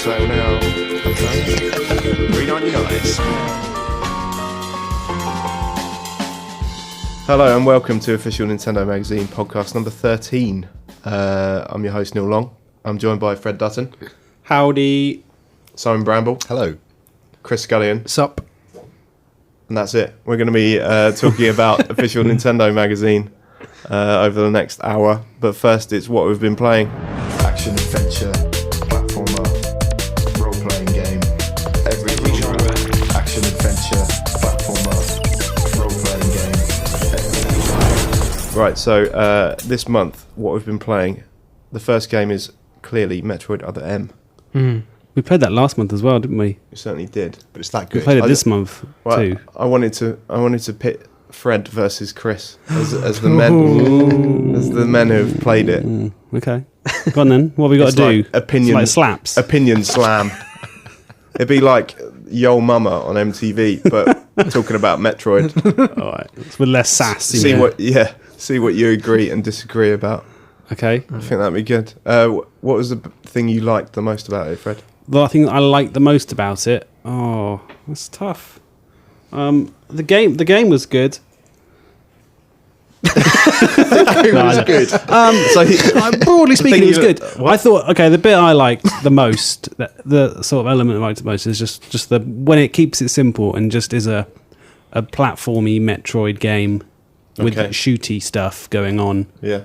sale now. $3.99. Hello and welcome to Official Nintendo Magazine podcast number 13. I'm your host Neil Long. I'm joined by Fred Dutton. Howdy. Simon Bramble. Hello. Chris Scullion. Sup. And that's it. We're going to be talking about Official Nintendo Magazine over the next hour. But first, it's what we've been playing. Action, adventure, platformer, role-playing game. Every genre. Action, adventure, platformer, role-playing game. Right, so this month, what we've been playing, the first game is clearly Metroid Other M. We played that last month as well, didn't we? We certainly did. But it's that We good. played it this month too. I wanted to pit Fred versus Chris as the men who have played it. Okay. Go on then. What have we got It's to do? like opinion, It's like slaps. Opinion slam. It'd be like Yo Mama on MTV, but talking about Metroid. All right. It's with less sass. See what you agree and disagree about. Okay. I think that'd be good. What was the thing you liked the most about it, Fred? The thing I liked the most about it. Oh, that's tough. The game was good. It was good. Broadly speaking, it was good. What? I thought, okay, the bit I liked the most, the sort of element I liked the most is just the when it keeps it simple and just is a platformy Metroid game with shooty stuff going on. Yeah.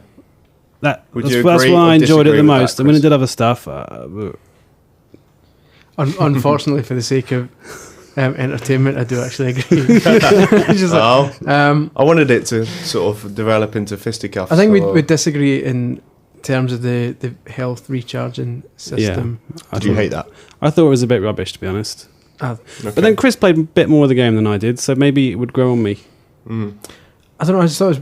That's Would you why agree I or enjoyed it disagree the with most. that, And when it Chris? did other stuff, Unfortunately, for the sake of entertainment, I do actually agree. It's just like, I wanted it to sort of develop into fisticuffs. I think we'd disagree in terms of the health recharging system. Did you hate that? I thought it was a bit rubbish, to be honest. I But then Chris played a bit more of the game than I did, so maybe it would grow on me. don't know. I just thought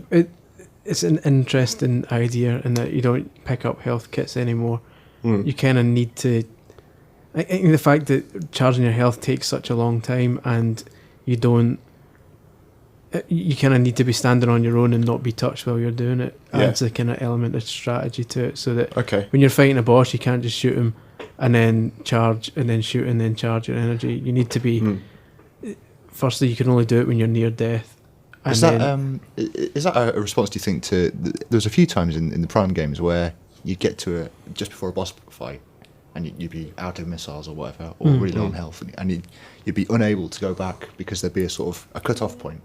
it's an interesting idea in that you don't pick up health kits anymore. You kind of need to. I think the fact that charging your health takes such a long time and you kind of need to be standing on your own and not be touched while you're doing it. Adds a kind of element of strategy to it, so that when you're fighting a boss, you can't just shoot him and then charge and then shoot and then charge your energy. You need to be. Firstly, you can only do it when you're near death. And Is that a response, do you think, to... There's a few times in the Prime games where you'd get to just before a boss fight and you'd be out of missiles or whatever, or really low on health, and you'd be unable to go back because there'd be a sort of a cut-off point,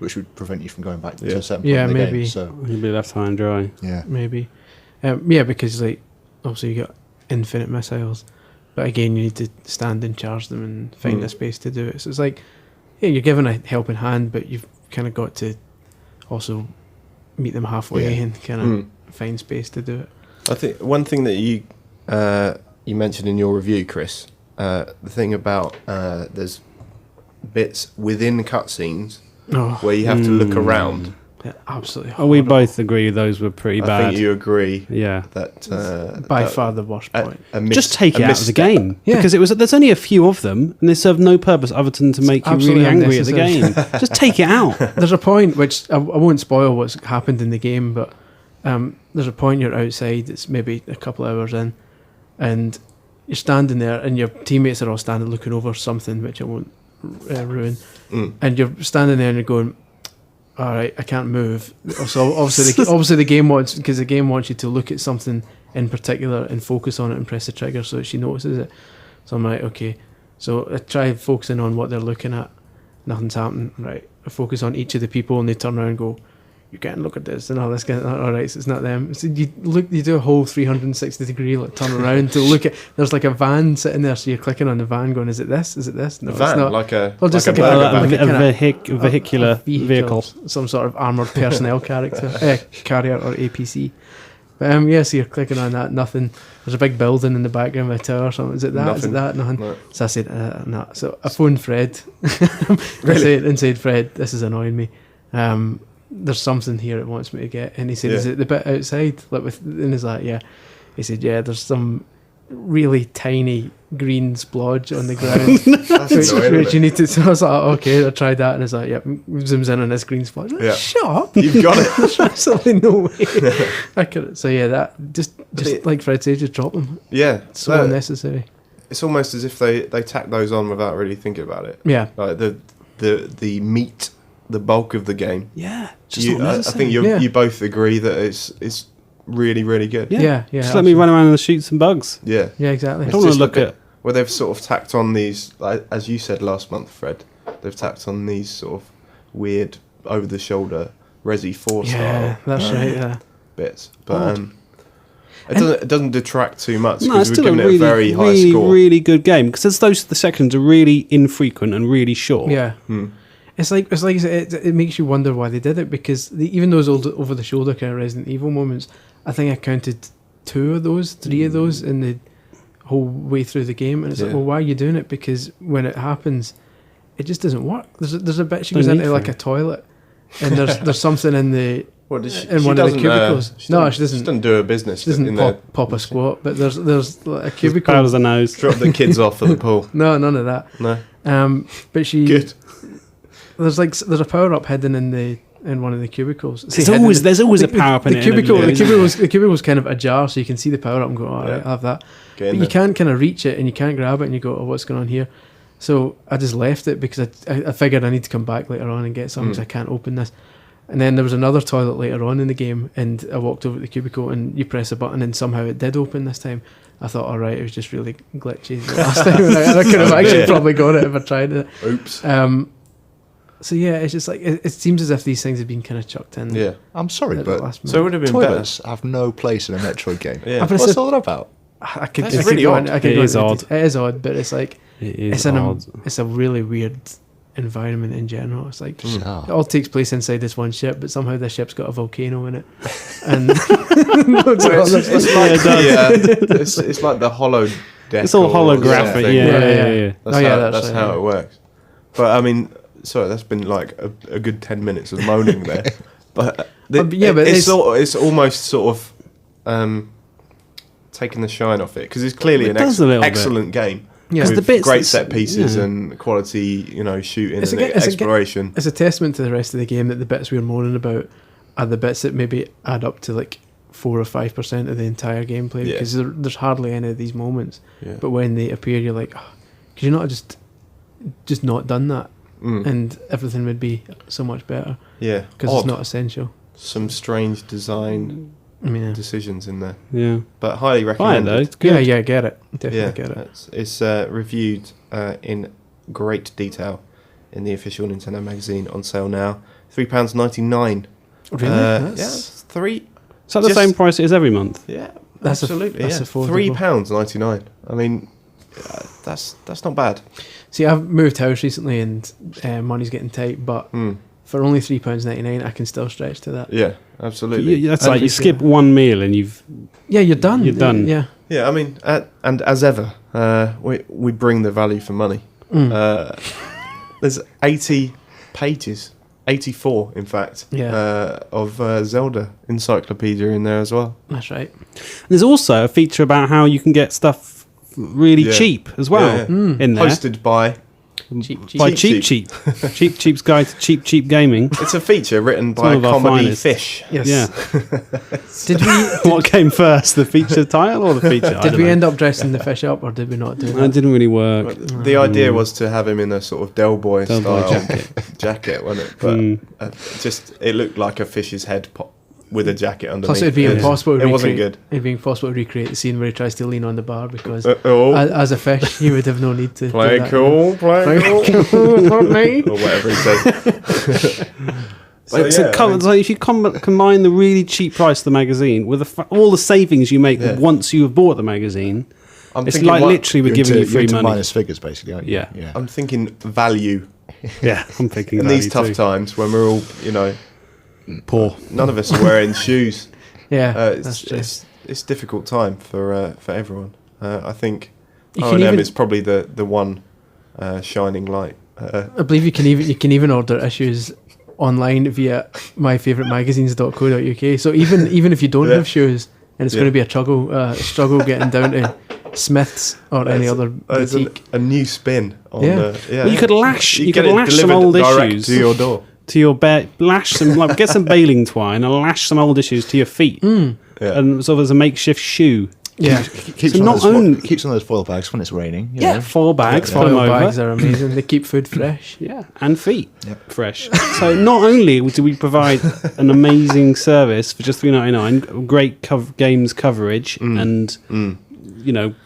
which would prevent you from going back to a certain point in the maybe. game. So, You'd be left high and dry. yeah. Maybe. Because like obviously you got infinite missiles, but again you need to stand and charge them and find a space to do it. So it's like, you're given a helping hand, but you've kind of got to also meet them halfway and kind of find space to do it. I think one thing that you mentioned in your review, Chris, the thing about there's bits within cutscenes where you have to look around. Yeah, absolutely. Oh, we both agree those were pretty I bad. think you agree. Yeah. That by far the worst point. Just take it out of the game. Yeah. Because there's only a few of them and they serve no purpose other than to make you absolutely really angry at the game. unnecessary. Just take it out. There's a point which I won't spoil what's happened in the game, but there's a point you're outside, it's maybe a couple of hours in, and you're standing there and your teammates are all standing looking over something which I won't ruin, and you're standing there and you're going, all right, I can't move. So obviously the game wants, because the game wants you to look at something in particular and focus on it and press the trigger so that she notices it. So I'm like, okay, so I try focusing on what they're looking at, nothing's happening. Right, I focus on each of the people and they turn around and go, you can't look at this and all this kind of, all right, so it's not them. So you do a whole 360 degree turn around to look at, there's like a van sitting there, so you're clicking on the van going, is it this? No, van, it's not. like a Just like like a a- burger van. like a vehicular vehicle. some sort of armoured personnel character, carrier or APC. But so you're clicking on that, nothing. There's a big building in the background with a tower or something. Is it that? Nothing. Is it that? Nothing. No. So I said, no. So I phoned Fred and said, Fred, this is annoying me. There's something here it wants me to get. And he said, is it the bit outside? And he's like, yeah. He said, yeah, there's some really tiny green splodge on the ground. which you need to. So I was like, okay, I tried that. And it's like, zooms in on this green splodge. Like, shut up. You've got it. There's absolutely no way. I could. So yeah, that just like Fred said, just drop them. Yeah. So unnecessary. it's almost as if they tack those on without really thinking about it. Yeah. Like the meat, the bulk of the game. Yeah, just I not think you both agree that it's really, really good. Yeah. Just let me run around and shoot some bugs. Yeah. Yeah, exactly. I don't want to look at. Where they've sort of tacked on these, like, as you said last month, Fred, they've tacked on these sort of weird, over-the-shoulder Resi 4 Yeah, style that's right. Yeah. bits. But it doesn't detract too much No, because it's we're still a giving it a very high really, score. really good game because the sections are really infrequent and really short. Yeah. It's like it makes you wonder why they did it because even those old over the shoulder kind of Resident Evil moments, I think I counted 3 of those in the whole way through the game, and it's like, well, why are you doing it? Because when it happens, it just doesn't work. There's a bit she goes into like a toilet, and there's something in the What does she, in she one of the doesn't, cubicles. No, she doesn't. She doesn't do her business. She doesn't in there. pop a squat, but there's like a cubicle. Powers the nose. Drop the kids off at the pool. No, none of that. No. But she Good. there's a power up hidden in one of the cubicles. There's always a power up in the it. cubicle. isn't there? The cubicle's kind of ajar, so you can see the power up and go, all right, I'll have that. But you can't kind of reach it and you can't grab it and you go, oh, what's going on here? So I just left it because I figured I need to come back later on and get something because I can't open this. And then there was another toilet later on in the game and I walked over to the cubicle and you press a button and somehow it did open this time. I thought, all right, it was just really glitchy the last time. And I could have actually probably got it if I tried it. Oops. So yeah, it's just like it seems as if these things have been kind of chucked in. Yeah. I'm sorry, but So it would have been toilets have no place in a Metroid game. Yeah. But What's all that about? That's really odd. It is odd. It is odd, but it's like It is odd. it's a really weird environment in general. It's like Bizarre. it all takes place inside this one ship, but somehow this ship's got a bevolcano in it, and loads of other- It's like the hollow deck. It's all or holographic. something. Yeah. That's how it works. But I mean, sorry, that's been like a good 10 minutes of moaning there. But it's almost sort of taking the shine off it because it's clearly an excellent game. Yeah, with the bits great set pieces and quality, shooting and exploration. It's a testament to the rest of the game that the bits we're moaning about are the bits that maybe add up to like 4 or 5% of the entire gameplay because there's hardly any of these moments. Yeah. But when they appear, you're like, could you not have just not done that? And everything would be so much better. Yeah, because it's not essential. Some strange design decisions in there. Yeah, but highly Fine recommended. though. It's good. Yeah, get it. Definitely get it. It's reviewed in great detail in the official Nintendo magazine on sale now. £3.99. Really? It's £3. Is that the same price it is every month? Yeah, that's absolutely. That's affordable. £3.99. I mean, that's not bad. See, I've moved house recently and money's getting tight, but for only £3.99, I can still stretch to that. Yeah, absolutely. That's like you skip one meal and you're done. You're done. Yeah. Yeah, I mean, and as ever, we bring the value for money. There's 80 pages, 84 in fact, of Zelda encyclopedia in there as well. That's right. There's also a feature about how you can get stuff really cheap as well in there. Hosted by Cheap's Guide to Cheap Gaming. It's a feature written by Comedy Fish. Yes. Yeah. What came first, the feature title or the feature? Did we end up dressing the fish up, or did we not do that? It didn't really work. The idea was to have him in a sort of Del Boy style jacket, wasn't it? But just it looked like a fish's head with a jacket underneath. Plus, it'd be impossible. It wasn't good. It'd be impossible to recreate the scene where he tries to lean on the bar because, as a fish, he would have no need to play do cool, play cool, not me, or whatever he says. So if you combine the really cheap price of the magazine with all the savings you make once you have bought the magazine, it's like literally we're giving you free money. Minus figures, basically, aren't you? Yeah. I'm thinking value. Yeah, I'm thinking in these tough times when we're all, poor. None of us are wearing shoes. Yeah, it's difficult time for everyone. I think O&M is probably the one shining light. I believe you can even order issues online via myfavouritemagazines.co.uk. So even if you don't have shoes and it's going to be a struggle getting down to Smiths or any other boutique. A new spin on Well, you could lash some old issues to your door. To your bed, lash some, get some baling twine and lash some old issues to your feet, and sort of as a makeshift shoe. Yeah. Keeps So on not those only- keeps on those foil bags when it's raining. You Yeah, know. 4 bags, put Foil them over. bags are amazing. They keep food fresh. Yeah, and feet Yep. fresh. So not only do we provide an amazing service for just $3.99, great games coverage, and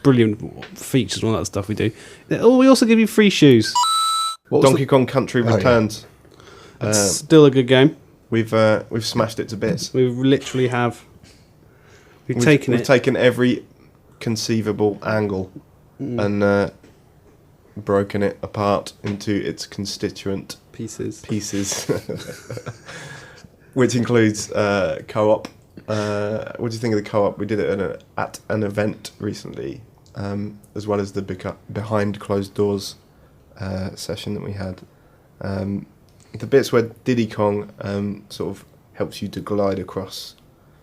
brilliant features and all that stuff we do. We also give you free shoes. Donkey Kong Country Returns. It's still a good game. We've smashed it to bits. We literally have. We've taken every conceivable angle and broken it apart into its constituent pieces, which includes co-op. What do you think of the co-op? We did it at an event recently, as well as the behind closed doors session that we had. The bits where Diddy Kong sort of helps you to glide across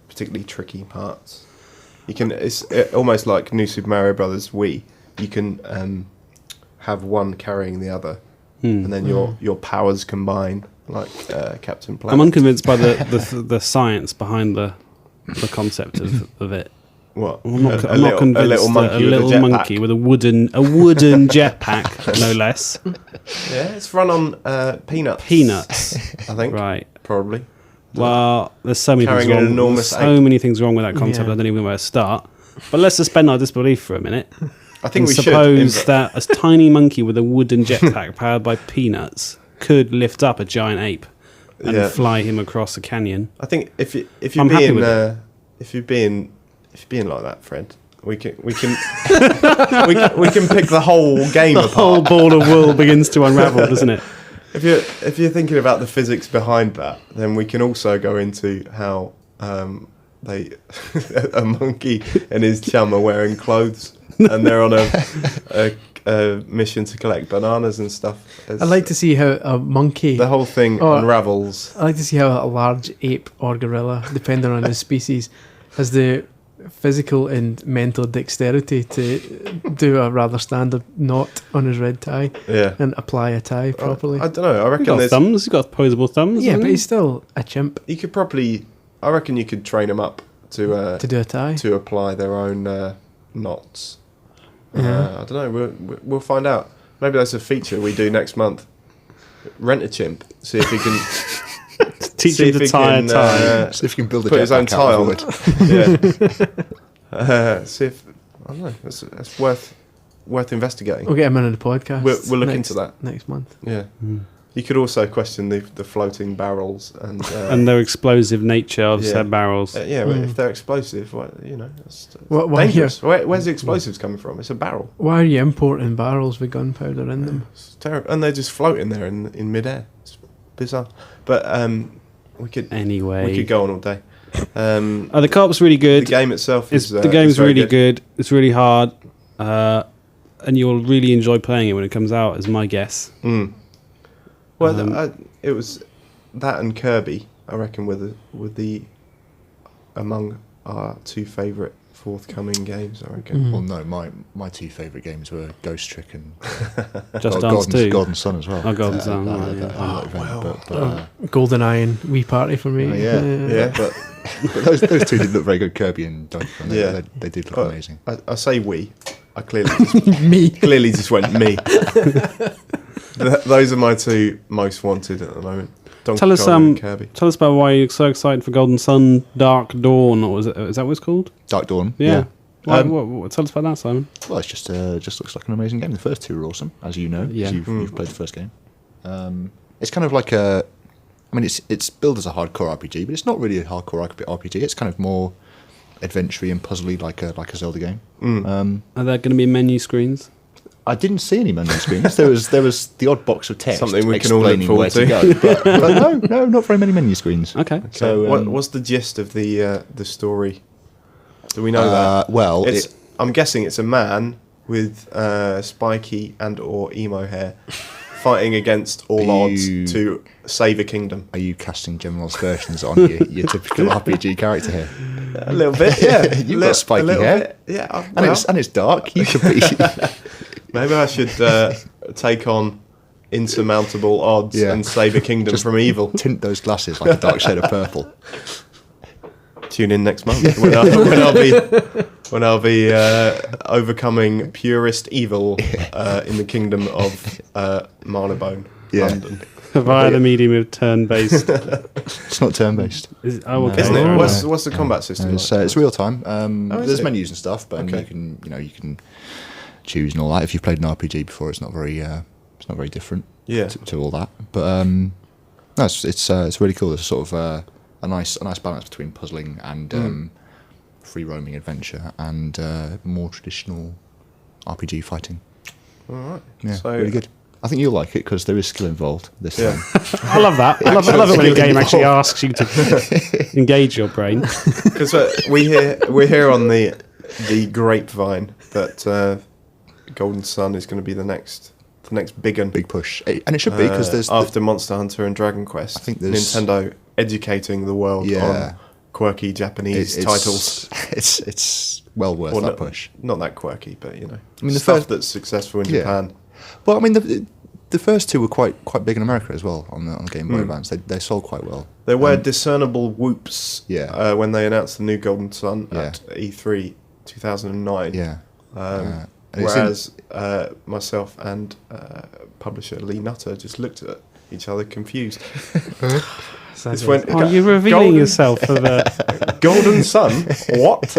particularly tricky parts. It's almost like New Super Mario Brothers Wii. You can have one carrying the other, and then your powers combine, like Captain Planet. I'm unconvinced by the science behind the concept of it. What? I'm not convinced. A little monkey, with a wooden jetpack, no less. Yeah, it's run on peanuts. Peanuts, I think. Right. Probably. Well, there's so many things Carrying an wrong. enormous There's so many things wrong with that concept. Yeah. I don't even know where to start. But let's suspend our disbelief for a minute. I think we suppose should. that a tiny monkey with a wooden jetpack powered by peanuts could lift up a giant ape and fly him across a canyon. I think if you're being like that, Fred, we can we can pick the whole game The apart. whole ball of wool begins to unravel, doesn't it? If you're thinking about the physics behind that, then we can also go into how a monkey and his chum are wearing clothes and they're on a mission to collect bananas and stuff. I'd like to see how a monkey. The whole thing unravels. I'd like to see how a large ape or gorilla, depending on his species, has the physical and mental dexterity to do a rather standard knot on his red tie and apply a tie properly. I don't know. I reckon He's got thumbs. He's got opposable thumbs. Yeah, hasn't but he? he's still a chimp you could probably. I reckon you could train them up to do a tie. to apply their own knots. Yeah. I don't know. We'll find out. Maybe that's a feature we do next month. Rent a chimp. See if he can teach see him if to he tie a can, tie. See if you can build a put his own jetpack out tie of on. wood. Yeah. See if I don't know. That's worth investigating. We'll get him into the podcast. We'll look into that next month. Yeah. You could also question the floating barrels And their explosive nature of said barrels. but if they're explosive, that's Why dangerous. Where's the explosives coming from? It's a barrel. Why are you importing barrels with gunpowder in them? It's terrible, and they're just floating there in midair. It's bizarre. But we could go on all day. The co-op's really good. The game itself is the game's very really good. It's really hard, and you'll really enjoy playing it when it comes out. Is my guess. Well, it was that and Kirby. I reckon were the among our two favourite forthcoming games. I reckon. Well, no, my two favourite games were Ghost Trick and Just Dance 2. Golden Sun as well. Oh, Golden Sun. GoldenEye and Wii Party for me. But those two did look very good. Kirby and Donkey Kong. They did look amazing. I say we. I clearly just went me. Those are my two most wanted at the moment. Donkey Tell us, Kong and Kirby. Tell us about why you're so excited for Golden Sun, Dark Dawn, or is that what it's called? Dark Dawn. Yeah. What, tell us about that, Simon. Well, it's just looks like an amazing game. The first two were awesome, as you know. Yeah. You've played the first game. It's kind of like it's billed as a hardcore RPG, but it's not really a hardcore RPG. It's kind of more adventure-y and puzzly, like a Zelda game. Are there going to be menu screens? I didn't see any menu screens. There was the odd box of text Something we can all look explaining forward where to go. But no, not very many menu screens. Okay. So, what's the gist of the story? Do we know that? Well, I'm guessing it's a man with spiky and or emo hair fighting against all odds to save a kingdom. Are you casting general aspersions on your typical RPG character here? A little bit, yeah. You've got spiky hair. Yeah, And it's dark. You could be. Maybe I should take on insurmountable odds and save a kingdom from evil. Tint those glasses like a dark shade of purple. Tune in next month when I'll be when I'll be overcoming purest evil in the kingdom of Marylebone, London. Via the medium of turn-based. It's not turn-based. Okay. Isn't it? No. What's the combat system? It's real time. is There's it? menus and stuff, but Okay. you can choose and all that. If you've played an RPG before, it's not very different. Yeah. To all that. But no, it's really cool. There's sort of a nice balance between puzzling and free roaming adventure and more traditional RPG fighting. All right. Yeah, So, really good. I think you'll like it because there is skill involved this time. I love that. I love it when a game actually asks you to engage your brain. Because we're here on the grapevine that Golden Sun is going to be the next big one. Big push, and it should be because there's after Monster Hunter and Dragon Quest. I think there's Nintendo educating the world on quirky Japanese titles. It's well worth Well, that push. Not that quirky, but I mean the stuff first- that's successful in Yeah. Japan. Well, I mean the first two were quite big in America as well on the Game Boy Advance. They sold quite well. There were discernible whoops Yeah. when they announced the new Golden Sun Yeah. at E3 2009. Yeah. And it's Whereas myself and publisher Lee Nutter just looked at each other confused. This went, You're revealing Golden- yourself for the... Golden Sun? What?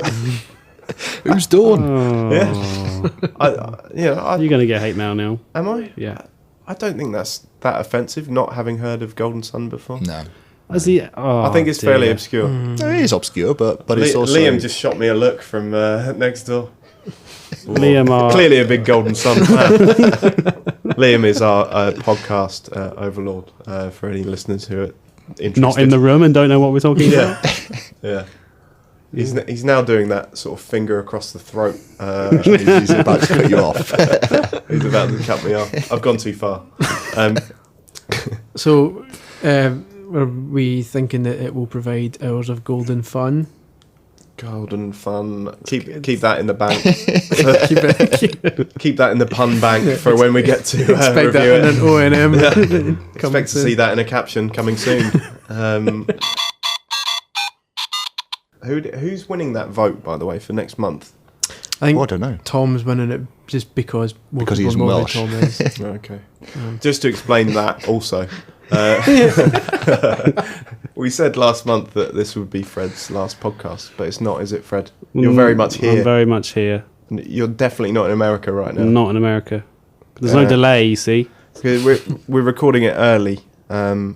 Who's Dawn? Oh. Yeah. You're going to get hate mail now. Am I? Yeah. I don't think that's that offensive, not having heard of Golden Sun before. No, I think it's fairly obscure. it is obscure, but it's also Liam just shot me a look from next door. Liam are... Clearly a big Golden Sun fan. Liam is our podcast overlord for any listeners who are interested. not in the room and don't know what we're talking about. Yeah. He's now doing that sort of finger across the throat. he's about to cut you off. He's about to cut me off. I've gone too far. So, are we thinking that it will provide hours of golden fun? Golden fun. Keep that in the bank. Keep that in the pun bank for when we get to Expect review that it. in an O&M. Expect to see that in a caption coming soon. Who's winning that vote, by the way, for next month? I think I don't know. Tom's winning it just because more Because people he's know who Welsh. Tom is. Okay. Just to explain that also. We said last month that this would be Fred's last podcast, but it's not, is it, Fred? You're very much here. I'm very much here. You're definitely not in America right now. Not in America. There's no delay, you see. We're recording it early. Why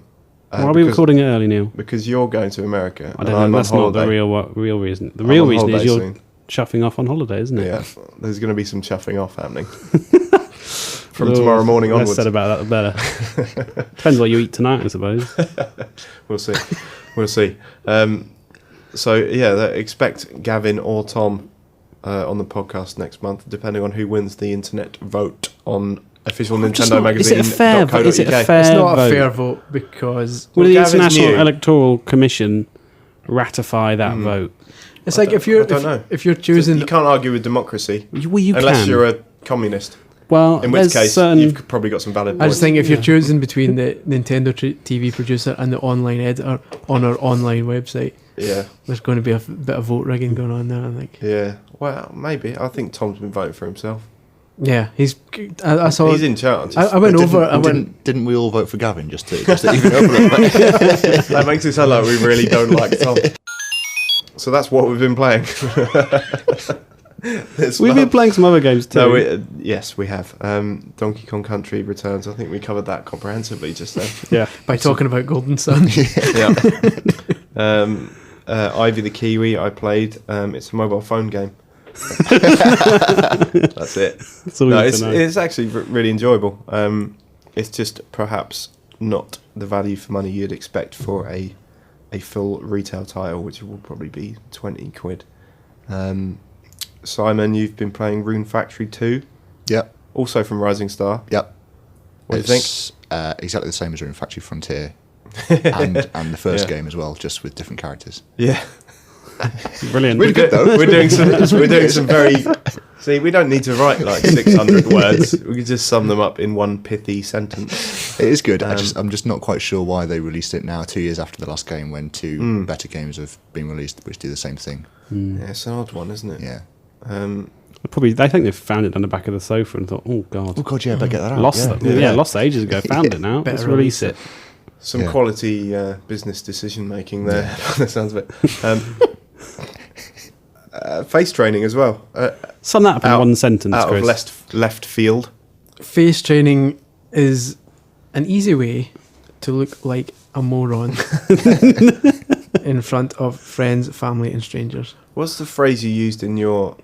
are we recording it early, Neil? Because you're going to America. I don't know. That's not the real reason. The real reason is you're chuffing off on holiday, isn't it? Yeah, there's going to be some chuffing off happening from tomorrow morning onwards. Less said about that, the better. Depends what you eat tonight, I suppose. We'll see. So yeah, expect Gavin or Tom on the podcast next month, depending on who wins the internet vote on official Nintendo magazine. Is it a fair vote? It's It's not a fair vote because Will the Gavin's International new. Electoral Commission ratify that vote? it's like if you're I don't know. if you're choosing You can't argue with democracy Well, you unless can. you're a communist. Well, In which there's case, certain... you've probably got some valid I points. just think if you're choosing between the Nintendo TV producer and the online editor on our online website, Yeah, there's going to be a bit of vote rigging going on there, I think. yeah. Well, maybe. I think Tom's been voting for himself. Yeah, I saw. He's in charge. I went over. I went. Didn't we all vote for Gavin just to even up a little bit? That makes it sound like we really don't like Tom. So that's what we've been playing. We've been playing some other games too. No, yes, we have. Donkey Kong Country Returns. I think we covered that comprehensively just then. Yeah. By talking about Golden Sun. Yeah. Ivy the Kiwi. I played. It's a mobile phone game. That's it. That's all we No, need to know. it's actually really enjoyable. It's just perhaps not the value for money you'd expect for a full retail title, which will probably be 20 quid. Simon, you've been playing Rune Factory 2, Yep. also from Rising Star. Yep. What do you think? It's exactly the same as Rune Factory Frontier and the first Yeah. game as well, just with different characters. Yeah. Brilliant. Really good though. We're doing some very. See, we don't need to write like 600 words. We can just sum them up in one pithy sentence. It is good. I'm just not quite sure why they released it now, 2 years after the last game, when two better games have been released which do the same thing. Yeah, it's an odd one, isn't it? Yeah. Probably, I think they found it on the back of the sofa and thought, "Oh God, yeah, better get that out. lost it. Lost it ages ago. Found it now. Better Let's release it." Some quality business decision making there. That sounds of it. Face training as well. Sum that up in one sentence, out Chris. of left field. Face training is an easy way to look like a moron in front of friends, family, and strangers. What's the phrase you used in your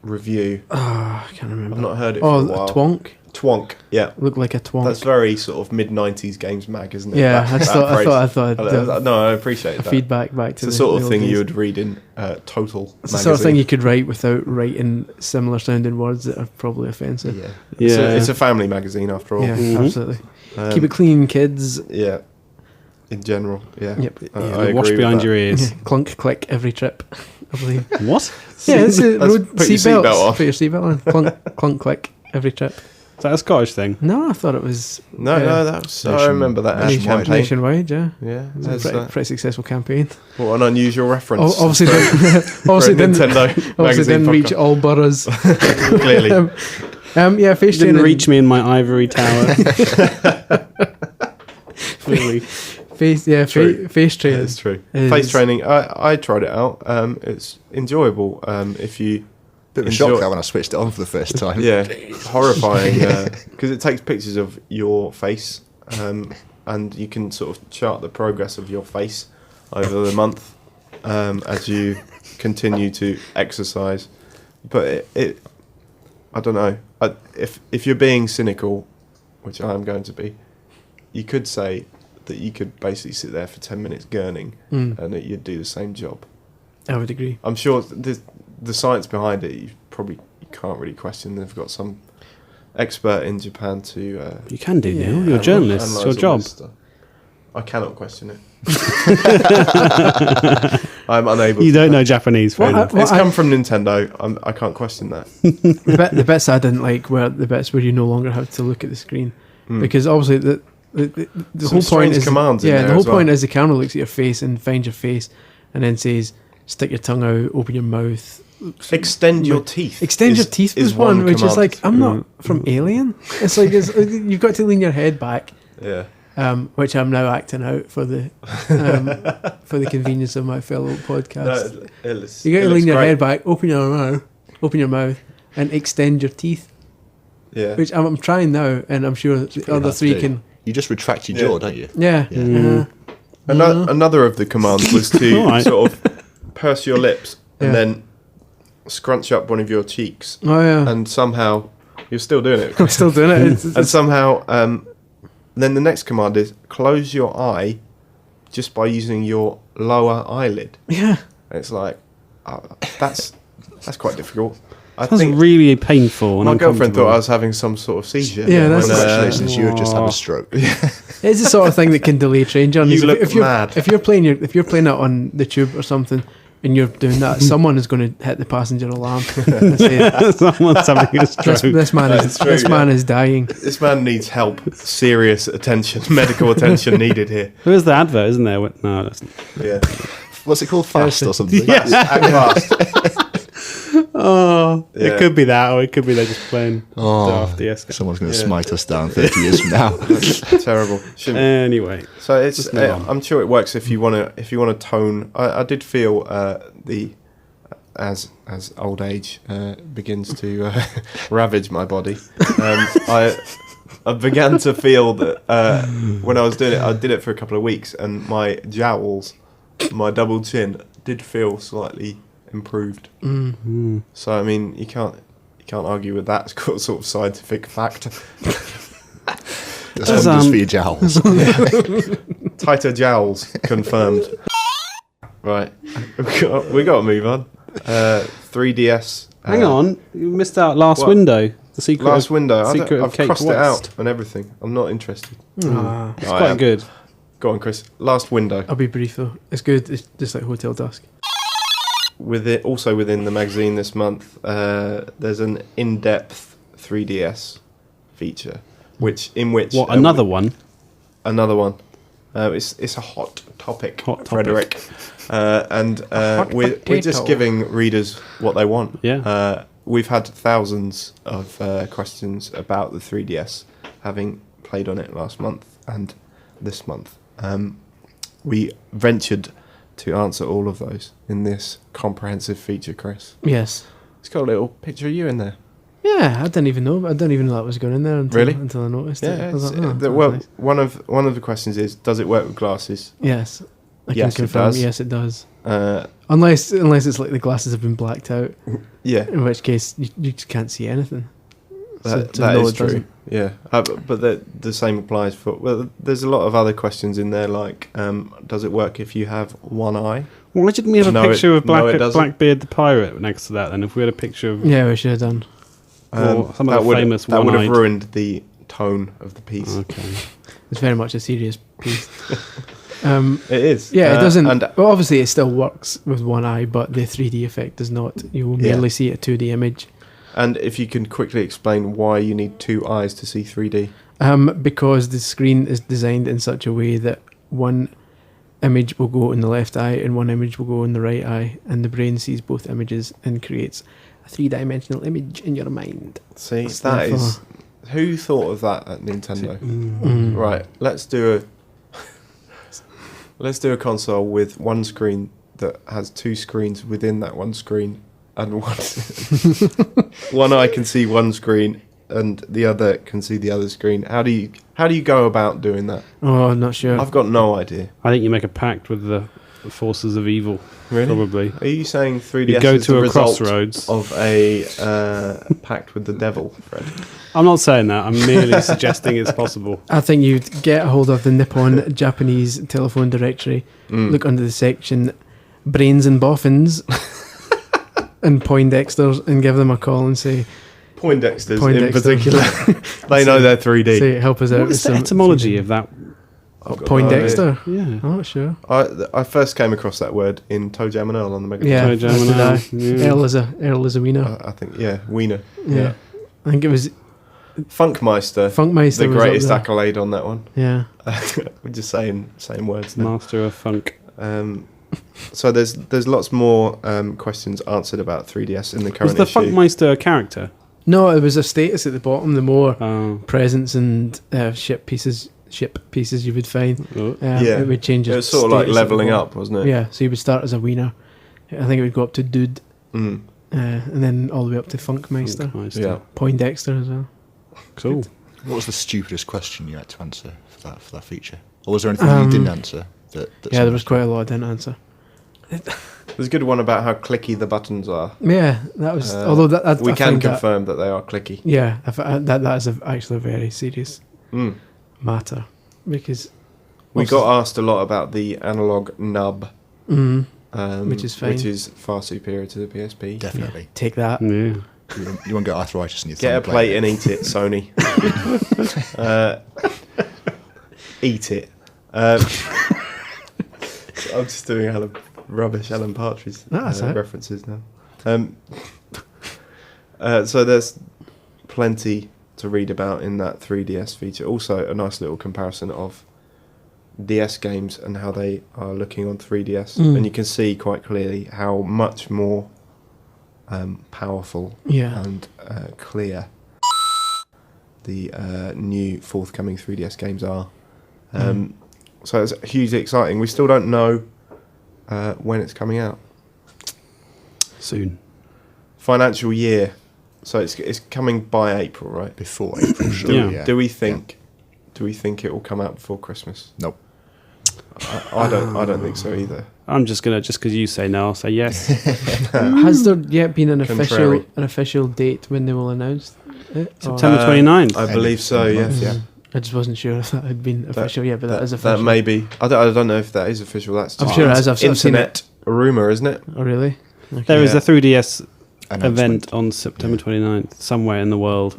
review? I can't remember. I've not heard it for a while. Twonk. Twonk, yeah. Look like a twonk. That's very sort of mid-90s Games Mag, isn't it? Yeah, I thought no, I appreciate that. Feedback back to it's the sort of thing days. you would read in Total It's magazine. the sort of thing you could write without writing similar sounding words that are probably offensive. Yeah. It's a family magazine after all. Yeah, absolutely. Keep it Um, clean, kids. Yeah. In general, yeah. Yep. I Wash agree behind with your that. ears. Clunk, click every trip, I believe. What? Yeah, it's a That's road put your seatbelt seatbelt on. Put your seatbelt on. Clunk, clunk, click every trip. Is that a Scottish thing? No, I thought it was No, that was. I remember that ad nationwide. campaign. nationwide. Yeah, Yeah, it was a that's, pretty successful campaign. what an unusual reference. Obviously, for a Nintendo obviously magazine didn't reach podcast. all boroughs. Clearly. Yeah, face Didn't training. reach me in my ivory tower. Clearly. Face, True. face training. It's true. is- Face training. I tried it out. It's enjoyable. If you Bit of a enjoy- shock that when I switched it on for the first time. Yeah, horrifying because it takes pictures of your face, and you can sort of chart the progress of your face over the month as you continue to exercise. But it I don't know. If you're being cynical, which I am going to be, you could say that you could basically sit there for 10 minutes gurning and that you'd do the same job. I would agree. I'm sure the science behind it, you can't really question. They've got some expert in Japan to. You can do, Neil. You're a journalist. It's your analyse all job. this stuff. I cannot question it. I'm unable. You to. don't know Japanese, fair enough. It's come from Nintendo. I can't question that. The bits I didn't like were the bits where you no longer have to look at the screen because obviously the Some whole point strange is commands in the there whole as well. point is the camera looks at your face and finds your face and then says stick your tongue out, open your mouth, Extend your teeth. extend your teeth was one which is command. like I'm not from Alien. It's like you've got to lean your head back. Yeah. Which I'm now acting out for the convenience of my fellow podcast. You got to lean your head back, open your mouth, and extend your teeth. Yeah. Which I'm trying now, and I'm sure the other three can. You just retract your jaw, don't you? Yeah. Another of the commands was to Alright. sort of purse your lips and Yeah. then scrunch up one of your cheeks, Oh yeah. and somehow you're still doing it. I'm still doing it. It's, And somehow, then the next command is close your eye just by using your lower eyelid. yeah. And it's like that's quite difficult. I That's think really painful. And my girlfriend thought I uncomfortable. was having some sort of seizure. Yeah, that's- when, Congratulations, you just had a stroke. It's the sort of thing that can delay train journeys. You look if you're, mad. If you're playing it on the tube or something, and you're doing that, someone is going to hit the passenger alarm. And say, Someone's having a stroke. this man is That's true, this man is dying. This man needs help. Serious attention, medical attention needed here. There is the advert, isn't there? No, that's Yeah. What's it called? Fast or something? Yeah. Act fast. Oh, Yeah. it could be that, or it could be they're just playing Oh, Daft Escape. someone's going to Yeah. smite us down 30 years from now. Terrible. Shouldn't- Anyway, So it's. Just move on. I'm sure it works if you want to tone. I did feel as old age begins to ravage my body. I began to feel that when I was doing it, I did it for a couple of weeks, and my jowls, my double chin, did feel slightly improved. So I mean, you can't argue with that sort of scientific fact. That's wonders for your jowls. Tighter jowls confirmed. Right, we got to move on. 3DS. hang on, you missed out last what? window. The secret. Last of, window. Secret of I've Cake crossed it West. out and everything. I'm not interested. It's I quite am. good. Go on, Chris. Last window. I'll be brief though. It's good. It's just like Hotel Dusk. With it, also within the magazine this month, there's an in-depth 3DS feature, in which What? Another one? another one. It's a hot topic, Hot topic. Frederick, and we're just potato. giving readers what they want. Yeah. We've had thousands of questions about the 3DS, having played on it last month and this month. We ventured to answer all of those in this comprehensive feature, Chris. Yes. It's got a little picture of you in there. Yeah, I didn't even know. I didn't even know that was going in there until, Really? until I noticed Yeah. it. I was It's, like, oh, well, that's nice. one of the questions is, does it work with glasses? Yes, I Yes, it can confirm. does. Yes, it does. Uh, Unless it's like the glasses have been blacked out, yeah, in which case you just can't see anything. that no, is it true. doesn't. Yeah, but the same applies for. Well, there's a lot of other questions in there, like, does it work if you have one eye? Why didn't we have a No, picture of no, it doesn't. Blackbeard the pirate next to that? Then, if we had a picture of Yeah, we should have done. Or some of that the would famous that would have one-eyed- ruined the tone of the piece. Okay. It's very much a serious piece. It is. Yeah, it doesn't. And Well, obviously, it still works with one eye, but the 3D effect does not. You will Yeah. merely see a 2D image. and if you can quickly explain why you need two eyes to see 3D. Because the screen is designed in such a way that one image will go in the left eye and one image will go in the right eye, and the brain sees both images and creates a 3-dimensional image in your mind. See, That's that therefore- is. Who thought of that at Nintendo? Mm. Right, let's do a console with one screen that has two screens within that one screen, and one eye can see one screen and the other can see the other screen. How do you go about doing that? Oh, I'm not sure. I've got no idea. I think you make a pact with the forces of evil. Really? Probably. Are you saying 3DS You go is to the a result crossroads. of a pact with the devil, Fred? I'm not saying that. I'm merely suggesting it's possible. I think you'd get a hold of the Nippon Japanese telephone directory, look under the section brains and boffins and Poindexters, and give them a call and say, Poindexters in Poindexter. particular. They know they're 3D. say help us out What with is the some etymology of that? I've got no Poindexter. Yeah. I'm not sure. idea. I first came across that word in Toe Jam and Earl on the Mega Yeah, Toe that's Jam did I. and Earl, yeah. Earl is a wiener. I think, yeah, Wiener. Yeah. I think it was Funkmeister, Funkmeister. the was up greatest there. accolade on that one. Yeah. We're just saying words now. Master of funk. So there's lots more questions answered about 3DS in the Was current the issue. Funkmeister a character? No, it was a status at the bottom. The more Oh. presents and ship pieces you would find, Oh. Yeah. it would change. It your was sort of like status at the leveling bottom. up, wasn't it? Yeah, so you would start as a wiener. I think it would go up to dude, Mm. and then all the way up to Funkmeister, Funkmeister. Yeah. Poindexter as well. Cool. What was the stupidest question you had to answer for that feature? Or was there anything you didn't answer? That Yeah, there was quite a lot I didn't answer. There's a good one about how clicky the buttons are. Yeah, that was. Although that We I can find that- confirm that they are clicky. yeah, that is actually a very serious Mm. matter because We got asked a lot about the analog nub, which is fine. which is far superior to the PSP. Definitely. Take that. Yeah. You won't get arthritis in your Get a thumb plate and eat it, Sony. Eat it. I'm just doing hella rubbish Alan Partridge That's it. references now. So there's plenty to read about in that 3DS feature. Also, a nice little comparison of DS games and how they are looking on 3DS. And you can see quite clearly how much more powerful Yeah. and clear the new forthcoming 3DS games are. So it's hugely exciting. We still don't know when it's coming out. Soon. Financial year. So it's coming by April, right? before April, sure. Yeah. Yeah. Do we think it will come out before Christmas? Nope. I don't think so either. I'm just because you say no, I'll say yes. Has there yet been an Contrary. official date when they will announce it? Or- September 29th. I believe so. Yes. Yeah. I just wasn't sure if that had been official yet, but that is That official. may be. I don't know if that is official. That's I'm just sure it is. I've seen internet rumor, isn't it? Oh, really? Okay. There is Yeah. a 3DS Announcement. event on September 29th somewhere in the world.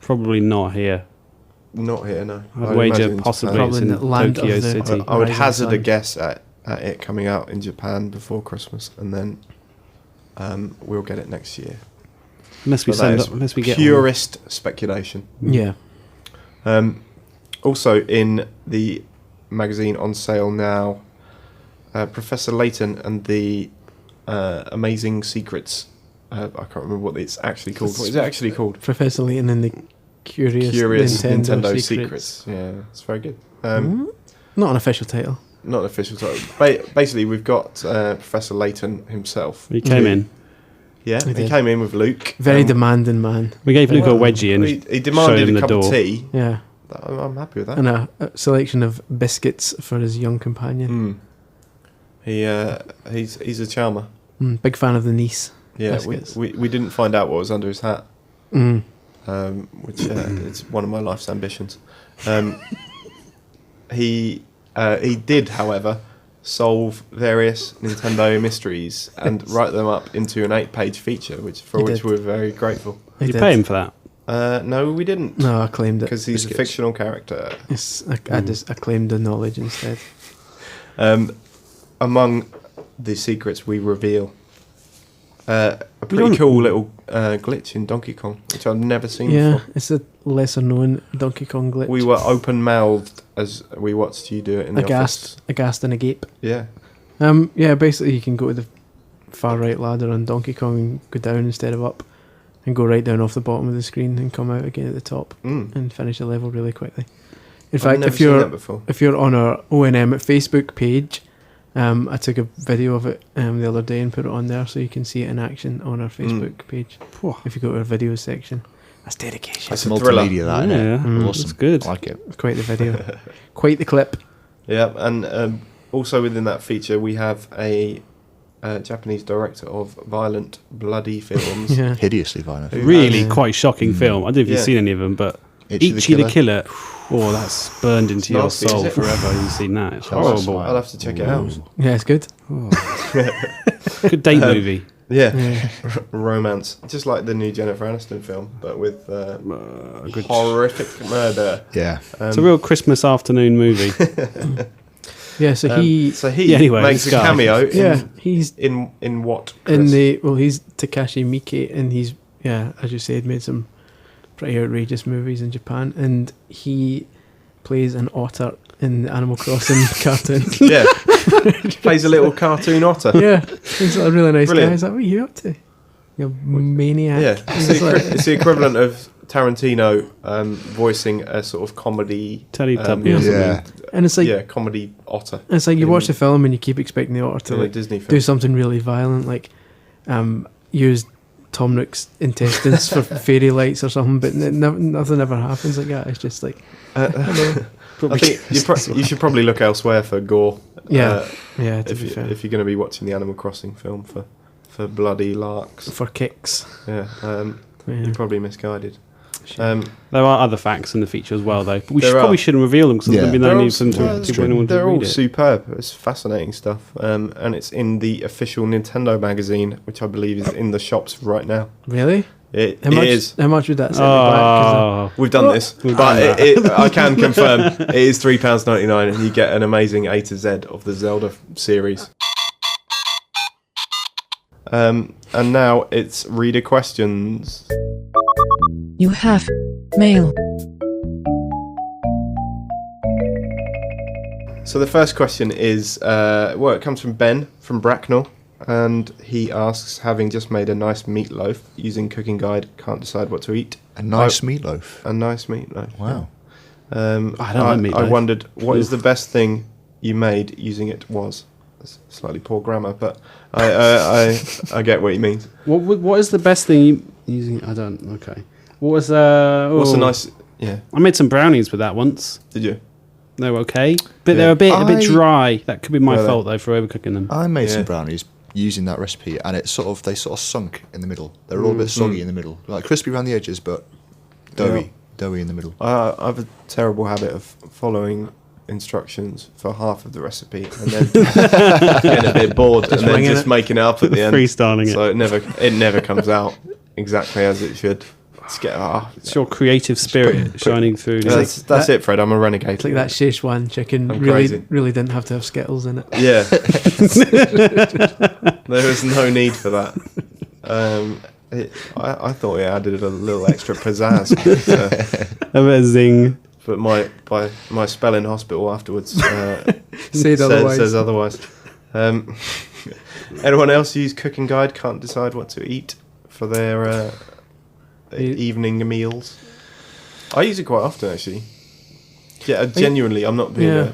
Probably not here. Not here, no. I'd I'd wager imagine possibly Probably it's in in the land Tokyo of the- City. I would Rising hazard a sun. guess at it coming out in Japan before Christmas, and then we'll get it next year. Unless we But that is unless we get purest speculation. Yeah. Also, in the magazine on sale now. Professor Layton and the Amazing Secrets. I can't remember what it's actually called. What is it actually called? Professor Layton and the Curious Nintendo Secrets. Yeah, it's very good. Not an official title. Not an official title. Basically, we've got Professor Layton himself. He came in. Yeah, he came in with Luke. Very demanding man. We gave Luke a wedgie and he demanded a cup of tea. Yeah. I'm happy with that. And a selection of biscuits for his young companion. He's a charmer. Big fan of the Nice. Yeah, we didn't find out what was under his hat, which is one of my life's ambitions. He did, however, solve various Nintendo mysteries and write them up into an 8-page feature, which we're very grateful. Did you pay him for that? No, we didn't. No, I claimed it because he's a fictional character. Yes, I claimed the knowledge instead. Among the secrets we reveal a pretty cool little glitch in Donkey Kong, which I've never seen before. It's a lesser known Donkey Kong glitch. We were open mouthed as we watched you do it in the office. Aghast and agape. Yeah. Basically you can go to the far right ladder on Donkey Kong and go down instead of up, and go right down off the bottom of the screen and come out again at the top and finish the level really quickly. In fact, if you're on our O&M Facebook page, I took a video of it the other day and put it on there so you can see it in action on our Facebook page. If you go to our videos section. That's dedication. That's multimedia, that, isn't it? Awesome. That's good. I like it. Quite the video. Quite the clip. Yeah, and also within that feature we have a Japanese director of violent, bloody films. Hideously violent. Really quite shocking film. I don't know if you've seen any of them, but Ichi the Killer. Oh, that's burned into your soul forever. You've seen that. It's horrible. I'll have to check it out. Yeah, it's good. Good date movie. Yeah. Romance. Just like the new Jennifer Aniston film, but with horrific murder. Yeah. It's a real Christmas afternoon movie. Yeah, so he anyway, makes a cameo. He's in what? Chris? He's Takashi Miike, and he's as you said, made some pretty outrageous movies in Japan, and he plays an otter in the Animal Crossing cartoon. Yeah, plays a little cartoon otter. Yeah, he's a really nice guy. He's like, what are you up to? You maniac. Yeah, it's the equivalent of Tarantino voicing a sort of comedy Teletubby. And it's like comedy otter. And it's like you watch the film and you keep expecting the otter to Disney film. do something really violent, like use Tom Nook's intestines for fairy lights or something, but nothing ever happens like that. It's just like I think you should probably look elsewhere for gore. If you're going to be watching the Animal Crossing film for bloody larks, for kicks. You're probably misguided. There are other facts in the feature as well, though. But we probably shouldn't reveal them because there'll be no need for them to anyone to read it. They're all superb. It's fascinating stuff, and it's in the official Nintendo magazine, which I believe is in the shops right now. Really? It is. How much would that set me back? We've done this, but I can confirm it is £3.99, and you get an amazing A to Z of the Zelda series. And now it's reader questions. You have mail. So the first question is, it comes from Ben from Bracknell, and he asks, having just made a nice meatloaf using cooking guide, can't decide what to eat. A nice meatloaf? A nice meatloaf. Wow. I don't like meatloaf. I wondered, what is the best thing you made using it was? That's slightly poor grammar, but I get what he means. What is the best thing you using? I don't. Okay. What was what's a nice? Yeah. I made some brownies with that once. Did you? They were okay, but they're a bit dry. That could be my fault though for overcooking them. I made some brownies using that recipe, and they sort of sunk in the middle. They're all a bit soggy in the middle, like crispy around the edges, but doughy in the middle. I have a terrible habit of following instructions for half of the recipe and then getting a bit bored and then just making it up at the end, freestyling it. So it never comes out exactly as it should. It's your creative spirit shining through. That's it, Fred. I'm a renegade. It's like that Szechuan chicken. Really didn't have to have Skittles in it. Yeah. There was no need for that. I thought it added a little extra pizzazz. A bit of zing. but my spelling hospital afterwards Says otherwise. says otherwise. Anyone else use Cooking Guide? Can't decide what to eat for their evening meals. I use it quite often, actually. Yeah, genuinely, I'm not being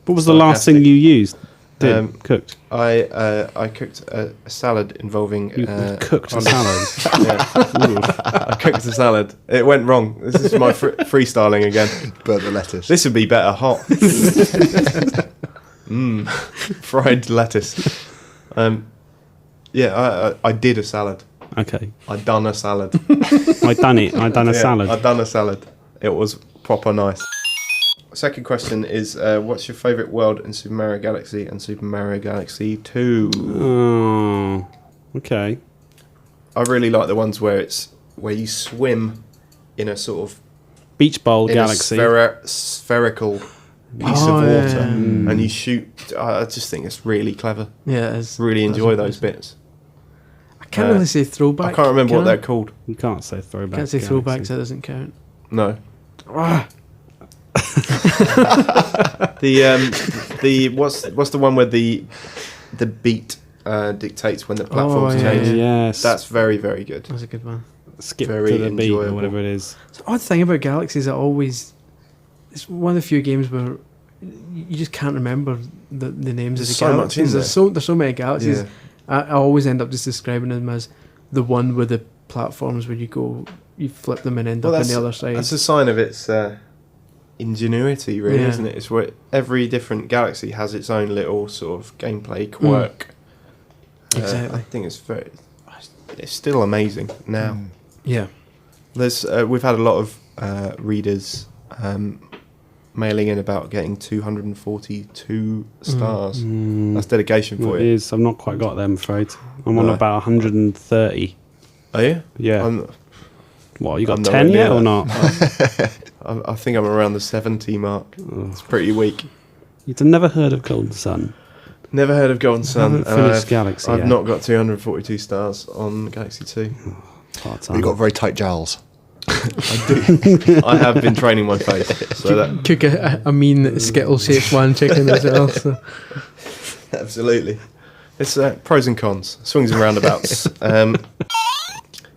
What was the last thing you used? Cooked. I cooked a salad involving. You cooked a salad. I cooked a salad. It went wrong. This is my freestyling again. Burnt the lettuce. This would be better hot. Fried lettuce. I did a salad. Okay. I done a salad. I done it. I done a salad. I done a salad. It was proper nice. Second question is, what's your favourite world in Super Mario Galaxy and Super Mario Galaxy 2? Oh, okay. I really like the ones where you swim in a sort of Beach Bowl Galaxy. Spherical piece of water, and you shoot. I just think it's really clever. Yeah, really enjoy those bits. I can't really say throwback. I can't remember what they're called. You can't say throwback. Can't say throwbacks. That doesn't count. No. What's the one where the beat dictates when the platforms change? Yes, that's very, very good. That's a good one. Skip very to the beat enjoyable. or whatever it is. The odd thing about Galaxy is it's one of the few games where you just can't remember the names of the so much in galaxies. there. There's so many galaxies. Yeah. I always end up just describing them as the one with the platforms where you flip them and end up on the other side. That's a sign of its ingenuity, really, Yeah. isn't it? It's where every different galaxy has its own little sort of gameplay quirk. Exactly. I think it's still amazing now. Yeah. There's we've had a lot of readers mailing in about getting 242 stars. That's dedication for It you. is. I've not quite got them, I'm afraid. I'm on No. about 130. Are you? Yeah. What, you got I'm 10 nowhere yet near or that. not? I think I'm around the 70 mark. It's pretty weak. You've never heard of Golden Sun? Never heard of Golden Sun. Haven't finished Galaxy I've yet. not got 242 stars on Galaxy 2. Part-time. You've got very tight jowls. I do. I have been training my face. So that Cook a mean Skittle-shaped one chicken as well. So. absolutely. It's pros and cons, swings and roundabouts.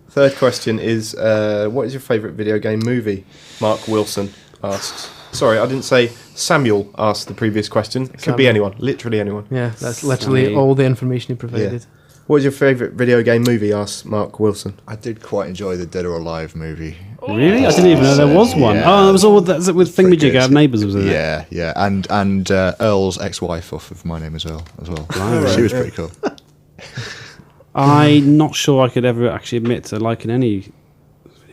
Third question is, what is your favourite video game movie? Mark Wilson asks. Sorry, I didn't say Samuel asked the previous question. It could be Samuel. anyone, literally anyone. Yeah, that's literally all the information he provided. What is your favourite video game movie? Asks Mark Wilson. I did quite enjoy the Dead or Alive movie. Really? I didn't even know there was one. Yeah. Oh, it was all that's with Pretty Thingamajig good. Our Neighbours, was it? Yeah, and Earl's ex-wife off of My Name as well. Right. She was pretty cool. I'm not sure I could ever actually admit to liking any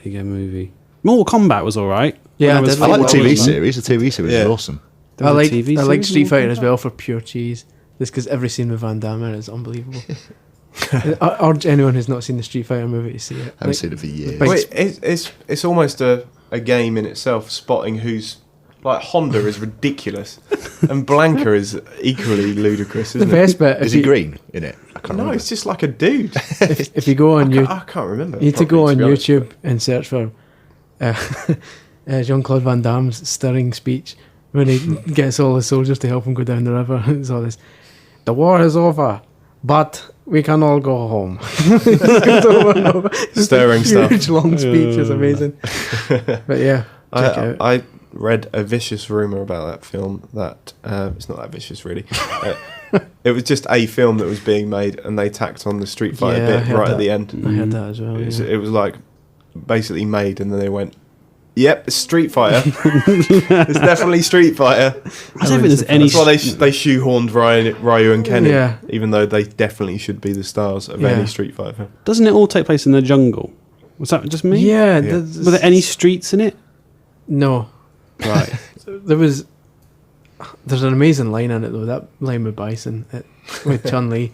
video game movie. Mortal Kombat was alright. Yeah, When was I like the four, TV wasn't it? series. The TV series Yeah. is awesome. There I was like a TV I like series Street of Fighter Mortal as well for pure cheese. Just because every scene with Van Damme in it is unbelievable. I urge anyone who's not seen the Street Fighter movie to see it. I haven't seen it for years. Big- Wait, it's almost a game in itself, spotting who's... Like, Honda is ridiculous, and Blanca is equally ludicrous, The isn't it? best bit, Is he green in it? I can't No, remember. it's just like a dude. if you go on YouTube, I can't remember. you need to go properly, on be honest. YouTube and search for Jean-Claude Van Damme's stirring speech when he gets all the soldiers to help him go down the river. It's all this. The war is over, but we can all go home. It goes over and over. Just Stirring a stuff. huge long speech is amazing. But yeah, check it out. I read a vicious rumour about that film that it's not that vicious really. It was just a film that was being made, and they tacked on the Street Fighter Yeah, I bit heard right that. at the end. I heard that as well. Yeah. It was like basically made, and then they went, "Yep, it's Street Fighter. It's definitely Street Fighter." I don't think there's any. That's why they shoehorned Ryu and Kenny, Yeah. even though they definitely should be the stars of Yeah. any Street Fighter film. Doesn't it all take place in the jungle? Was that just me? Yeah, Yeah. Were there any streets in it? No, Right. there's an amazing line in it though. That line with Bison with Chun Li.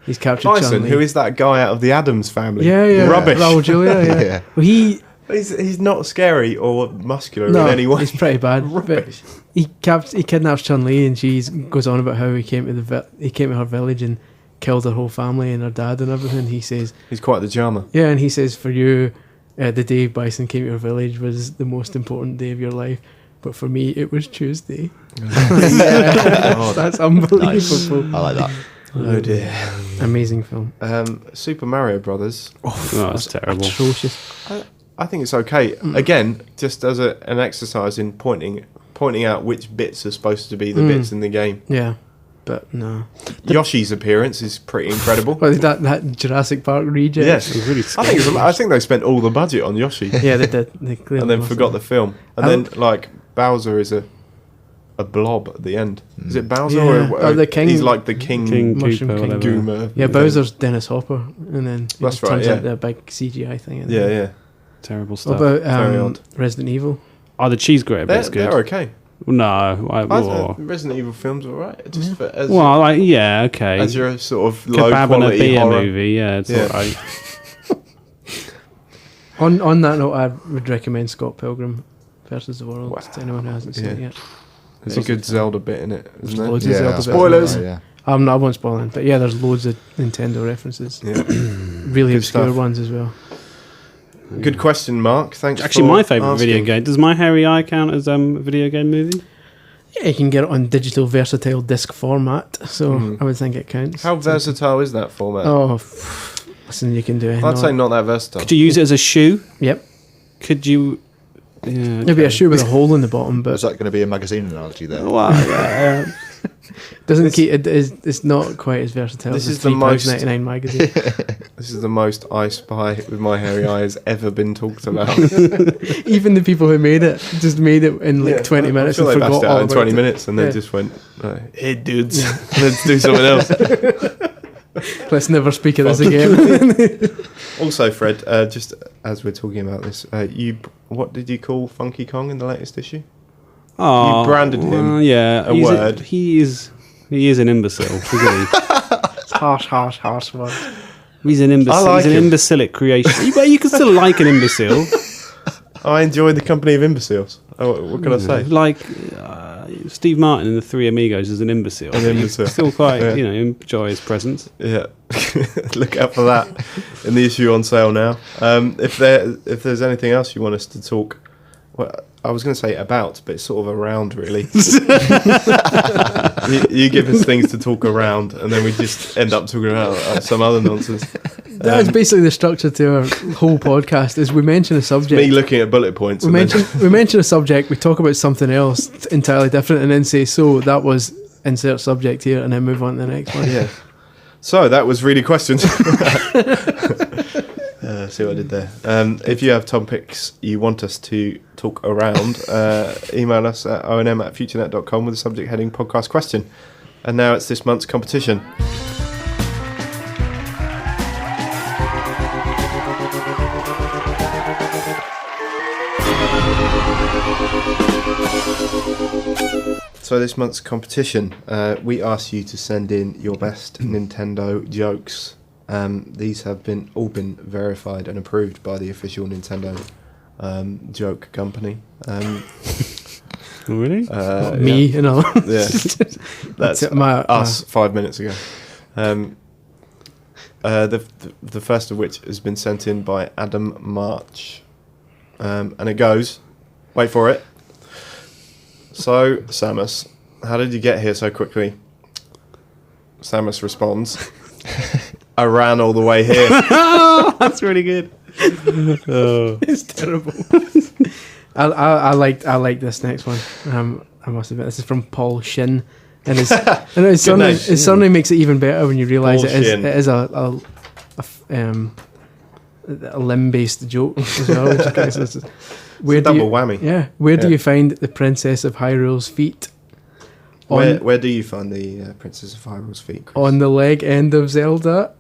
He's captured Bison, Chun Li. who is that guy out of the Addams Family? Yeah. Rubbish. Raul Julia. Yeah. Yeah. Well, He's not scary or muscular no, in any way. he's pretty bad. But Rubbish. he kidnaps Chun Li, and she goes on about how he came to her village and killed her whole family and her dad and everything. He says, He's quite the charmer. yeah, and he says, for you, the day Bison came to your village was the most important day of your life. But for me, it was Tuesday. That's unbelievable. Nice. I like that. Oh dear. Amazing film. Super Mario Brothers. Oh, that's terrible. Atrocious. I think it's okay. Again, just as an exercise in pointing out which bits are supposed to be the bits in the game. Yeah, but no. Yoshi's appearance is pretty incredible. Well, that Jurassic Park reject. Yes, It was really I think they spent all the budget on Yoshi, Yeah, they did. They clearly and then must forgot the have. film. And then like Bowser is a blob at the end. Is it Bowser or the king? He's like the king. King Mushroom Koopa, King whatever. Goomer. Yeah, Bowser's Dennis Hopper, and then it That's just right, turns yeah. into a big CGI thing. And Yeah, yeah. Terrible What stuff. about Very odd. Resident Evil? Oh, the cheese grater bit's good. They're okay. No, Resident Evil films are alright. Just for, as, well, like, yeah, okay. as your sort of low Kebab and a quality beer horror. movie, yeah, it's Yeah. alright. On that note, I would recommend Scott Pilgrim versus the World Wow. to anyone who hasn't seen it Yeah. yet. There's a good Zelda bit in it, isn't there? Loads of Yeah, Zelda bits. Spoilers. Yeah. I won't spoil it, but yeah, there's loads of Nintendo references. Yeah. Really Good obscure stuff. ones as well. Good question, Mark. Thanks. Actually, for my favourite video asking. game. Does My Hairy Eye count as a video game movie? Yeah, you can get it on digital versatile disc format, so I would think it counts. How versatile is that format? Oh, listen, you can do it. I'd say not that versatile. Could you use it as a shoe? Yep. Could you? Yeah, Maybe a shoe with a hole in the bottom, but Is that going to be a magazine analogy there? Well, yeah. doesn't keep it. It's not quite as versatile. This as is the most- £3.99 magazine. This is the most I Spy with My Hairy Eye has ever been talked about. Even the people who made it just made it in like 20 minutes I'm sure and they forgot bashed it all out in about 20 it. minutes and then Yeah. just went, hey dudes, let's do something else. Let's never speak of this again. Also, Fred, just as we're talking about this, what did you call Funky Kong in the latest issue? Oh, You branded him yeah, a word. He is an imbecile, isn't he? It's harsh word. He's an imbecile. I like He's an him. imbecilic creation. But you can still like an imbecile. I enjoy the company of imbeciles. Oh, what can I say? Like Steve Martin in The Three Amigos is an imbecile. An but you imbecile. still quite, Yeah. enjoy his presence. Yeah, look out for that in the issue on sale now. If there's anything else you want us to talk, well, I was going to say about, but it's sort of around really. you give us things to talk around, and then we just end up talking about some other nonsense. That's basically the structure to our whole podcast. Is we mention a subject. Me looking at bullet points. We and then- mention a subject, we talk about something else entirely different, and then say, so that was insert subject here, and then move on to the next one. Yeah. So that was really questions. See what I did there. If you have topics you want us to talk around, email us at onm@futurenet.com with the subject heading podcast question. And now it's this month's competition. So this month's competition, we asked you to send in your best Nintendo jokes. These have all been verified and approved by the official Nintendo joke company. Really? Me, you know. Yeah, that's my us 5 minutes ago. The first of which has been sent in by Adam March, and it goes. Wait for it. So, Samus, how did you get here so quickly? Samus responds, I ran all the way here. That's really good. It's terrible. I like this next one. I must admit, this is from Paul Shin, and his surname makes it even better when you realise Paul it Shin. is a limb-based joke as well. Which is where do Double you, whammy. yeah, where do Yeah. you find the Princess of Hyrule's feet? Where do you find the Princess of Hyrule's feet, Chris? On the leg end of Zelda.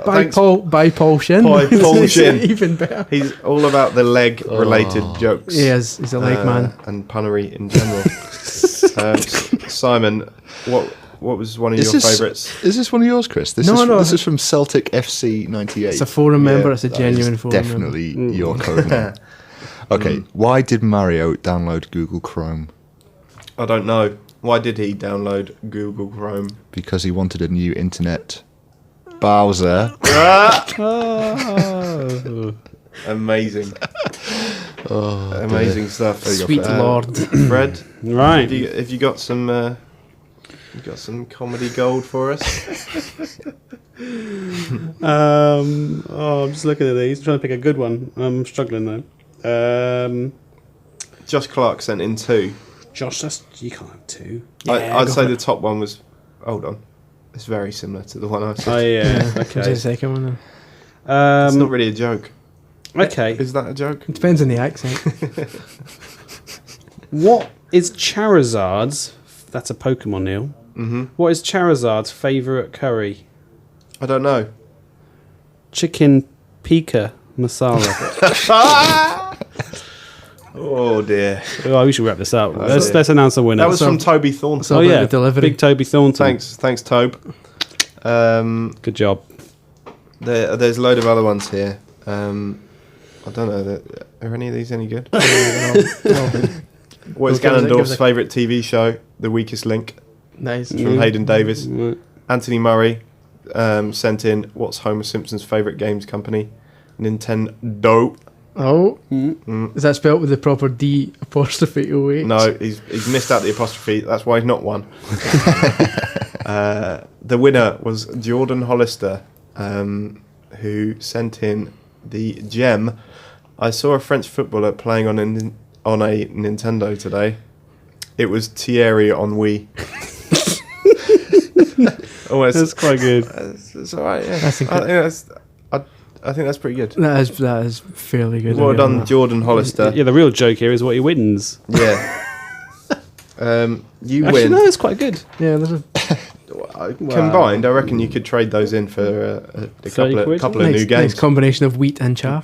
By thanks. Paul Shin. By Paul Makes it Shin. even better. He's all about the leg-related jokes. He is. He's a leg man. And punnery in general. Simon, what was one of your favourites? Is this one of yours, Chris? This is from Celtic FC 98. It's a forum member. Yeah, It's a That genuine is forum member. definitely your code name. Okay, why did Mario download Google Chrome? I don't know. Why did he download Google Chrome? Because he wanted a new internet browser. Amazing. Amazing stuff. Sweet Lord. Fred, Right. have you got some comedy gold for us? I'm just looking at these, trying to pick a good one. I'm struggling though. Josh Clark sent in 2. Josh, you can't have 2. I'd say the top one was. Hold on, it's very similar to the one I said. Oh yeah. Just Okay. the second one. Then. It's not really a joke. Okay. Is that a joke? It depends on the accent. What is Charizard's? That's a Pokemon, Neil. Mm-hmm. What is Charizard's favourite curry? I don't know. Chicken Pika Masala. Oh dear. Oh, we should wrap this up. Oh, Let's dear. Let's announce a winner. That was from Toby Thornton. So oh about yeah, the delivery. Big Toby Thornton. Thanks, Tobe. Good job. There's a load of other ones here. I don't know. Are any of these any good? What is Ganondorf's favourite TV show? The Weakest Link. Nice. From Hayden Davis. Right. Anthony Murray sent in, what's Homer Simpson's favourite games company? Nintendo. Oh, is that spelled with the proper D apostrophe O-H? No, he's missed out the apostrophe. That's why he's not won. The winner was Jordan Hollister, who sent in the gem. I saw a French footballer playing on a Nintendo today. It was Thierry Henry. That's quite good. It's all right. Yeah, That's I think that's pretty good. That is fairly good. Well done, Jordan Hollister. Yeah, the real joke here is what he wins. Yeah. You Actually, win. no, it's quite good. Yeah, there's a Combined, I reckon you could trade those in for a 30 quid? couple of nice, new games. nice combination of wheat and chaff.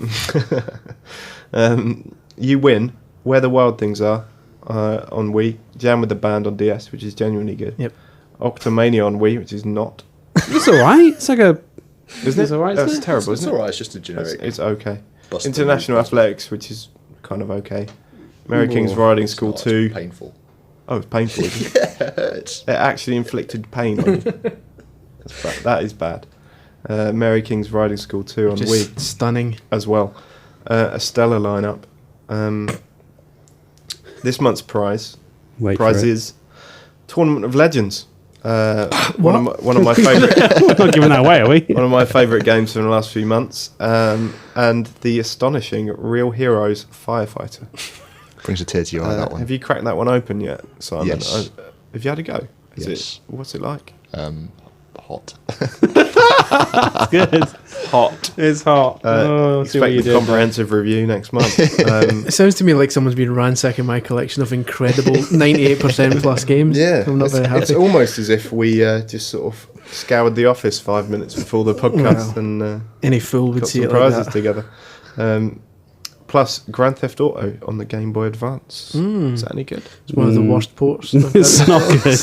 You win Where the Wild Things Are on Wii, Jam with the Band on DS, which is genuinely good. Yep. Octomania on Wii, which is not. It's all right. It's like a. Isn't It's it? all right, That's isn't it? terrible, It's isn't it? alright, it's just a generic. It's okay. Buster International move. Athletics, which is kind of okay. Mary King's Ooh, Riding it's School not, 2. It's painful. Oh, it's painful. Isn't it? It's- It actually inflicted pain on you. That's bad. That is bad. Mary King's Riding School 2 on Just Wii stunning. as well. A stellar lineup. This month's prize is Tournament of Legends. One of my favourite We're not giving that away, are we? one of my favourite games from the last few months, and the astonishing Real Heroes Firefighter. Brings a tear to your eye, that one. Have you cracked that one open yet, Simon? Yes. Have you had a go? Yes. What's it like? Hot. Good. Hot. It's hot. See what Expect you the did. comprehensive review next month. It sounds to me like someone's been ransacking my collection of incredible 98% plus games. Yeah, I'm not very it's happy. almost as if we just sort of scoured the office 5 minutes before the podcast and Any fool would got see some it like prizes that. together. Plus Grand Theft Auto on the Game Boy Advance. Is that any good? It's one of the worst ports. It's not good.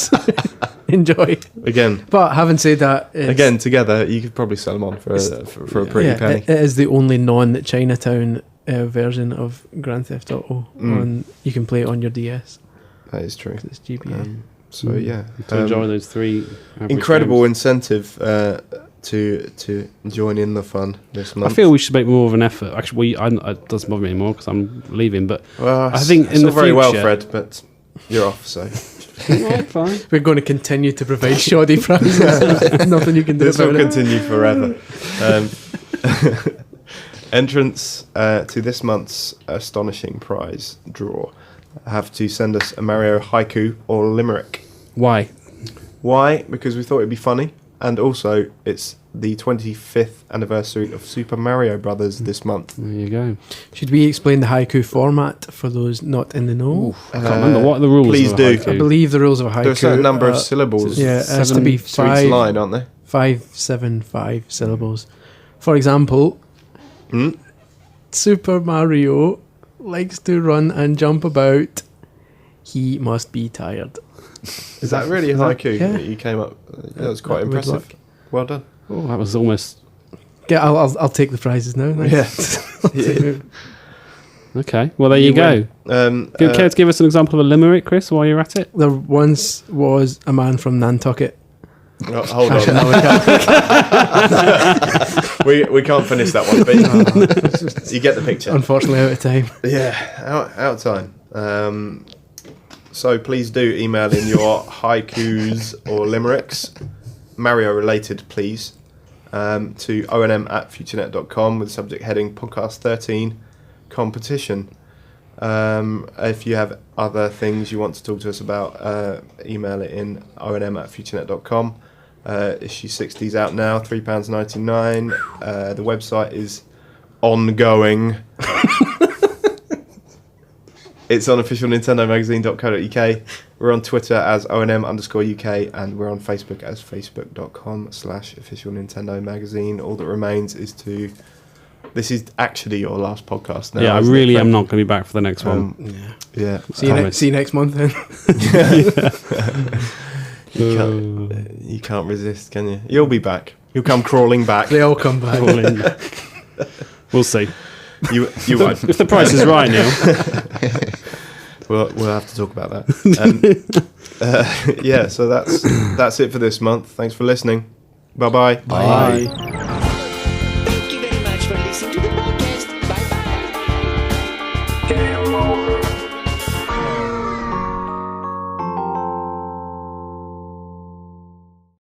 Enjoy. Again, But having said that, it's, together you could probably sell them on for a pretty yeah, penny. it is the only non-Chinatown version of Grand Theft Auto. You can play it on your DS. That is true. It's GBA. So yeah, To enjoy those 3 average incredible games. incentive to join in the fun this I month. feel we should make more of an effort. Actually, it doesn't bother me anymore because I'm leaving. But Well, I think it's in all the very well, future- Fred, but you're off. So right, fine. We're going to continue to provide shoddy prizes. Nothing you can do this will about it. continue forever. Entrants to this month's astonishing prize draw have to send us a Mario haiku or limerick. Why? Why? Because we thought it'd be funny, and also it's the 25th anniversary of Super Mario Brothers this month. There you go. Should we explain the haiku format for those not in the know? I can't remember what are the rules. please of do. a haiku? I believe the rules of a haiku. There are a certain number of are- syllables. Yeah, it has to be To each line, aren't there? 5 syllables. For example, Super Mario likes to run and jump about. He must be tired. Is that really a haiku Yeah. that you came up? That was quite That would impressive. work. Well done. Oh, that was almost Yeah, I'll take the prizes now. Yeah. okay. Well, there you go. win. Care to give us an example of a limerick, Chris, while you're at it? There once was a man from Nantucket. Hold Actually, on. no, we can't. we can't finish that one, but you get the picture. Unfortunately, out of time. Yeah, out of time. So please do email in your haikus or limericks, Mario related, please, to onm@futurenet.com with the subject heading Podcast 13 Competition. If you have other things you want to talk to us about, email it in onm@futurenet.com. Issue 60 is out now, £3.99. The website is ongoing. It's on officialnintendomagazine.co.uk. We're on Twitter as ONM_UK, and we're on Facebook as facebook.com/officialnintendomagazine. All that remains is to... This is actually your last podcast now. Yeah, I really am not going to be back for the next one. Yeah. See you next month then. You can't resist, can you? You'll be back. You'll come crawling back. They all come back. We'll see. You won't. If the price is right now. We'll have to talk about that. So that's it for this month. Thanks for listening. Bye-bye. Bye.